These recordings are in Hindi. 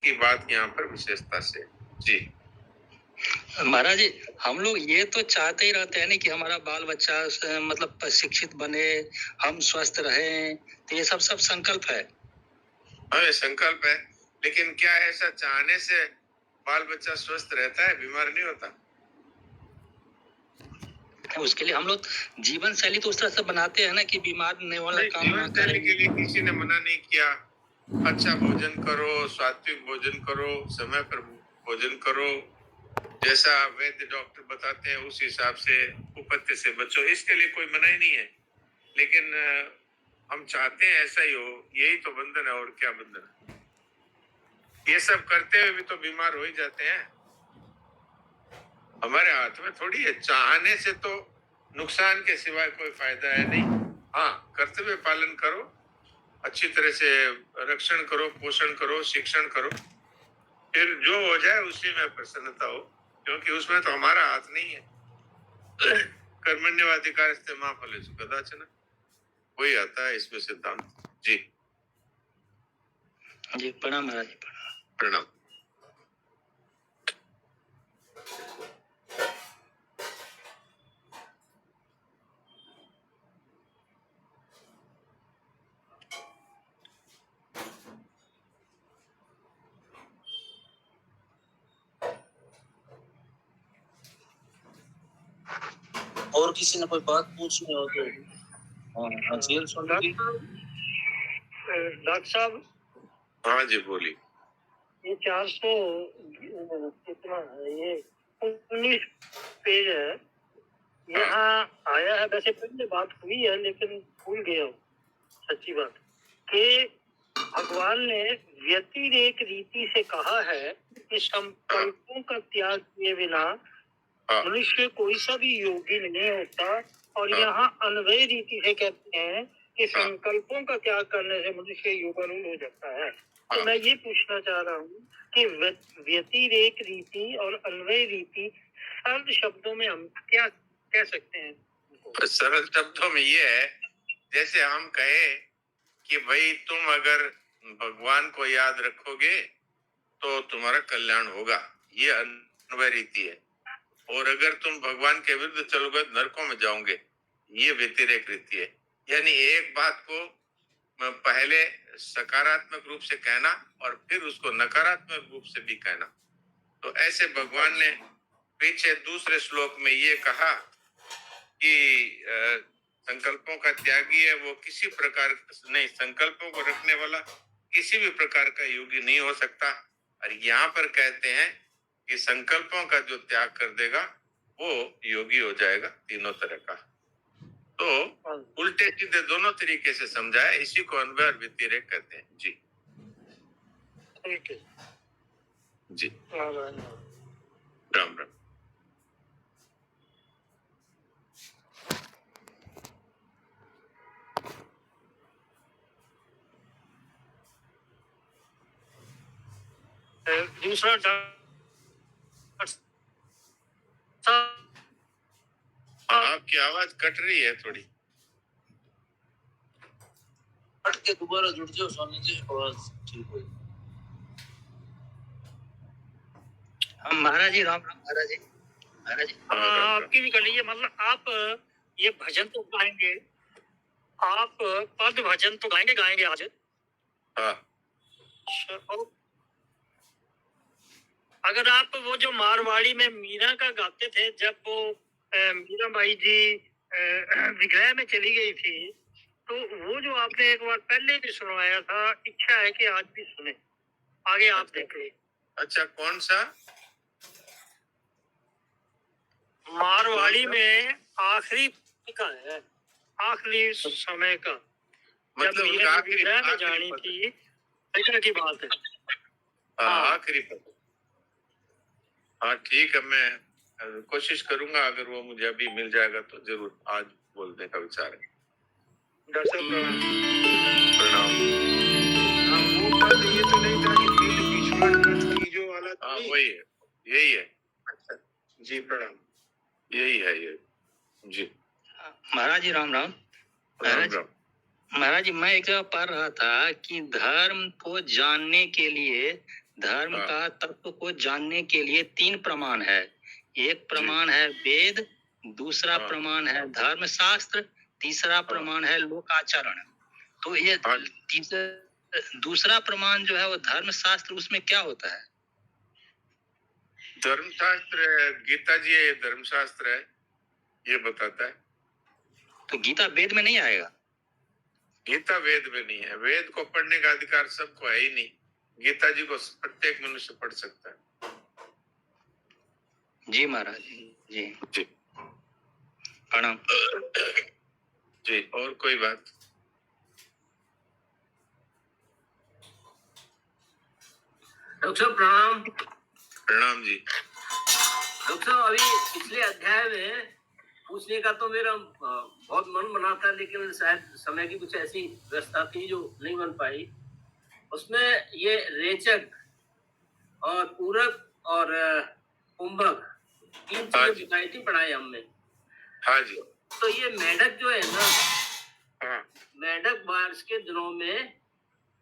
की बात यहाँ पर विशेषता से। जी महाराज जी, हम लोग ये तो चाहते ही रहते हैं ना कि हमारा बाल बच्चा मतलब शिक्षित बने, हम स्वस्थ रहें, तो ये सब संकल्प है। हाँ, संकल्प है, लेकिन क्या ऐसा चाहने से बाल बच्चा स्वस्थ रहता है, बीमार नहीं होता? उसके लिए हम लोग जीवन शैली तो उस तरह से बनाते हैं ना कि बीमार नहीं वाला काम ना जीवन शैली करें। के लिए किसी ने मना नहीं किया। अच्छा भोजन करो, सात्विक भोजन करो, समय पर भोजन करो, जैसा वैद्य डॉक्टर बताते हैं उस हिसाब से कुपथ्य से बचो, इसके लिए कोई मना ही नहीं है। लेकिन हम चाहते हैं ऐसा ही हो, यही तो बंधन है, और क्या बंधन है? ये सब करते हुए भी तो बीमार हो ही जाते हैं। हमारे हाथ में थोड़ी है, चाहने से तो नुकसान के सिवाय कोई फायदा है नहीं। हाँ, कर्तव्य पालन करो, अच्छी तरह से रक्षण करो, पोषण करो, शिक्षण करो, फिर जो हो जाए उसी में प्रसन्नता हो, क्योंकि उसमें तो हमारा हाथ नहीं है। कर्मण्यवाधिकारस्ते मा फलेषु कदाचन, वही आता है इसमें सिद्धांत। जी जी प्रणाम महाराज जी, प्रणाम। और किसी ने कोई बात पूछनी हो तो डॉक्टर साहब। हाँ जी बोलिए। ये 400 कितना है, ये 19 पेज है, यहाँ आया है। वैसे पहले बात हुई है लेकिन भूल गया हूँ, सच्ची बात, कि भगवान ने व्यतिरेक रीति से कहा है कि संकल्पों का त्याग किए बिना मनुष्य कोई सा भी योगी नहीं होता। और यहाँ अन्वय रीति से कहते हैं कि संकल्पों का त्याग करने से मनुष्य योगारूढ़ हो जाता है। तो मैं ये पूछना चाह रहा हूँ कि व्यतिरेक रीति और अन्वय रीति सरल शब्दों में हम क्या कह सकते हैं? सरल शब्दों में ये है, जैसे हम कहे कि भाई तुम अगर भगवान को याद रखोगे तो तुम्हारा कल्याण होगा, ये अन्वय रीति है। और अगर तुम भगवान के विरुद्ध चलोगे तो नरकों में जाओगे, ये व्यतिरेक रीति है। यानी एक बात को पहले सकारात्मक रूप से कहना और फिर उसको नकारात्मक रूप से भी कहना। तो ऐसे भगवान ने पीछे दूसरे श्लोक में ये कहा कि संकल्पों का त्यागी है वो किसी प्रकार नहीं, संकल्पों को रखने वाला किसी भी प्रकार का योगी नहीं हो सकता। और यहाँ पर कहते हैं कि संकल्पों का जो त्याग कर देगा वो योगी हो जाएगा, तीनों तरह का। तो उल्टे सीधे दोनों तरीके से समझाया, इसी को अन्वय और व्यतिरेक कहते हैं। जी ठीक है जी, राम राम। दूसरा आपकी आवाज कट रही है थोड़ी, कट के दोबारा जुड़ जाओ स्वामी जी, आवाज ठीक हो। महाराज जी राम राम। महाराज जी, महाराज जी आपकी भी कर लीजिए। मतलब आप ये भजन तो गाएंगे, आप पद भजन तो गाएंगे आज। हाँ। और अगर आप वो जो मारवाड़ी में मीरा का गाते थे, जब वो मीराबाई जी विग्रह में चली गई थी, तो वो जो आपने एक बार पहले भी सुनवाया था, इच्छा है कि आज भी सुने, आगे आप देखें। अच्छा, कौन सा? मारवाड़ी में आखिरी का है, आखिरी समय का, मतलब जब मीरा विग्रह में जानी थी, ऐसा की बात है। आखिरी पद। हाँ ठीक है, मैं कोशिश करूंगा, अगर वो मुझे अभी मिल जाएगा तो जरूर आज बोलने का विचार है। प्रणाम। वो पद ये तो नहीं था कि दिल विश्वास की जो वाला, हाँ वही है, यही है। अच्छा जी, प्रणाम। यही है ये। जी महाराज जी राम राम। महाराज जी, मैं एक जगह पढ़ रहा था कि धर्म को जानने के लिए धर्म हाँ। का तत्व को जानने के लिए 3 प्रमाण है। एक प्रमाण है वेद, दूसरा हाँ। प्रमाण है धर्म शास्त्र, तीसरा प्रमाण है लोकाचरण। तो ये हाँ। दूसरा प्रमाण जो है वो धर्म शास्त्र, उसमें क्या होता है? धर्मशास्त्र गीता जी है, ये धर्मशास्त्र है, ये बताता है। तो गीता वेद में नहीं आएगा? गीता वेद में नहीं है। वेद को पढ़ने का अधिकार सबको है ही नहीं। गीता जी को प्रत्येक मनुष्य पढ़ सकता है। जी महाराज जी जी प्रणाम। जी, और कोई बात? डॉक्टर साहब प्रणाम। प्रणाम जी। डॉक्टर साहब, अभी पिछले अध्याय में पूछने का तो मेरा बहुत मन बना था, लेकिन शायद समय की कुछ ऐसी व्यवस्था थी जो नहीं बन पाई। उसमें ये रेचक और पूरक और कुंभक 3 चीजें बताई थी पढ़ाई हमने। हाँ जी। तो ये मेढक जो है ना, हाँ। मेढक बारिश के दिनों में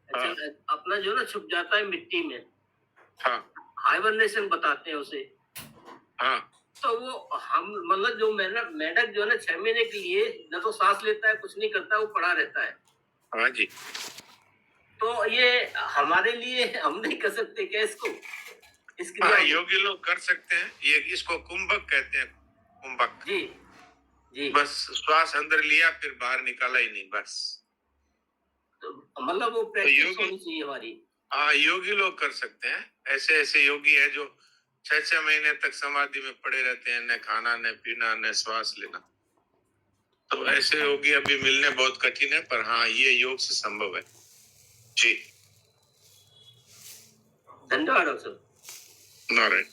हाँ। अपना जो ना छुप जाता है मिट्टी में। हाँ। हाइबरनेशन बताते हैं उसे। हाँ। तो वो हम मतलब जो मेढक जो है ना 6 महीने के लिए न तो सांस लेता है, कुछ नहीं करता, वो पड़ा रहता है। हाँ जी। तो ये हमारे लिए हम नहीं कर सकते क्या इसको? इसके हाँ, लिए योगी लोग कर सकते हैं। ये इसको कुंभक कहते हैं। कुंभक। जी जी। बस श्वास अंदर लिया, फिर बाहर निकाला ही नहीं, बस। तो मतलब वो प्रैक्टिस योगी- होनी चाहिए हमारी। हाँ, योगी लोग कर सकते हैं। ऐसे ऐसे योगी है जो 6 महीने तक समाधि में पड़े रहते हैं, न खाना न पीना न श्वास लेना। तो ऐसे योगी अभी मिलने बहुत कठिन है, पर हाँ, ये योग से संभव है। जी धन्यवाद डॉक्टर। नारायण।